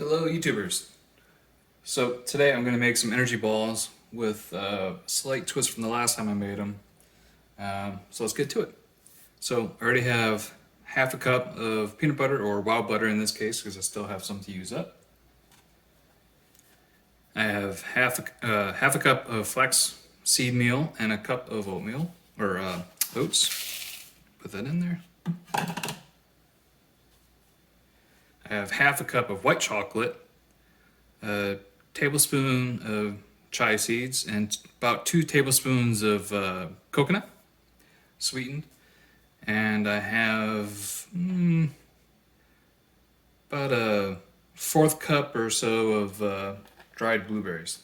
Hello YouTubers. So today I'm going to make some energy balls with a slight twist from the last time I made them. So let's get to it. So I already have half a cup of peanut butter, or wild butter in this case because I still have some to use up. I have half a cup of flax seed meal and a cup of oatmeal, or oats. Put that in there. I have half a cup of white chocolate, a tablespoon of chia seeds, and about 2 tablespoons of coconut, sweetened. And I have about a 1/4 cup or so of dried blueberries.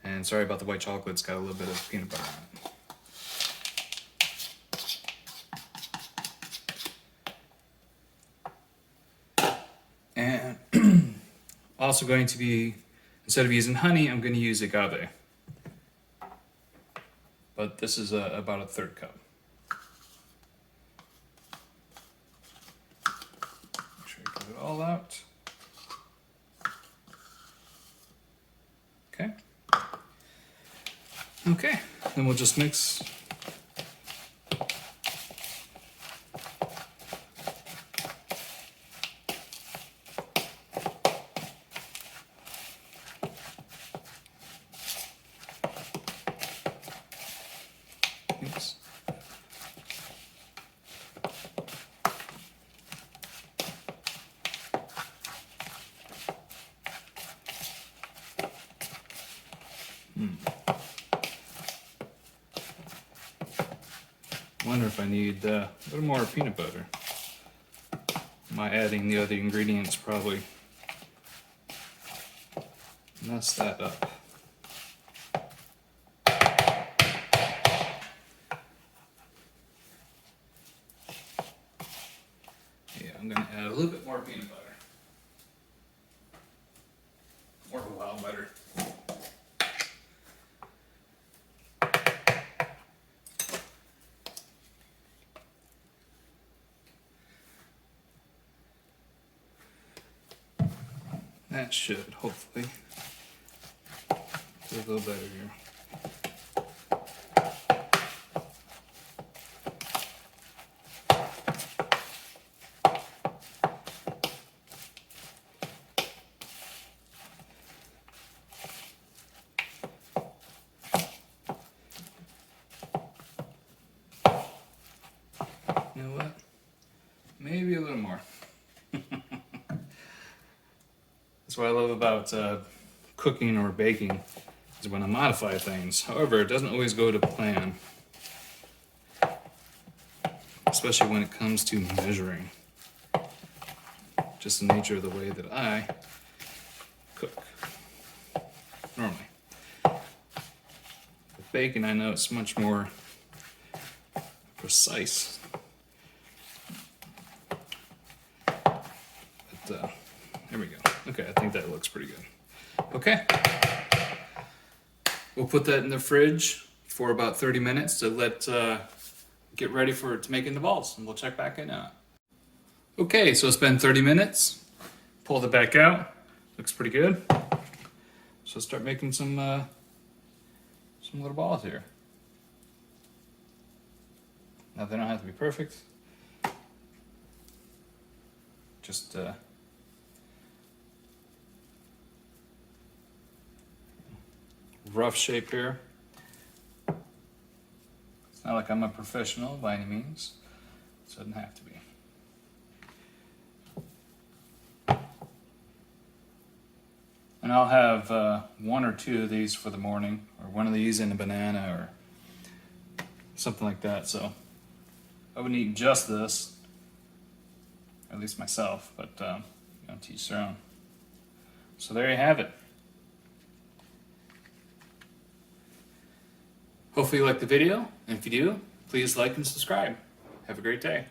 And sorry about the white chocolate, it's got a little bit of peanut butter on it. And also going to be, instead of using honey, I'm going to use agave. But this is about a 1/3 cup. Make sure I get it all out. Okay. Okay, then we'll just mix. Oops. Wonder if I need a little more peanut butter. My adding the other ingredients probably mess that up. Yeah, I'm gonna add a little bit more peanut butter. More of a wild butter. That should hopefully do a little better here. You know what? Maybe a little more. That's what I love about cooking or baking, is when I modify things. However, it doesn't always go to plan, especially when it comes to measuring. Just the nature of the way that I cook normally. With baking, I know it's much more precise. But there we go. Okay, I think that looks pretty good. Okay. We'll put that in the fridge for about 30 minutes to get ready for it to make in the balls, and we'll check back in on it. Okay, so it's been 30 minutes. Pulled it back out. Looks pretty good. So let's start making some little balls here. Now they don't have to be perfect. Just rough shape here. It's not like I'm a professional by any means, so it doesn't have to be. And I'll have 1 or 2 of these for the morning, or one of these and a banana or something like that. So I wouldn't eat just this, at least myself, but you know, to each their own. So there you have it. Hopefully you liked the video, and if you do, please like and subscribe. Have a great day.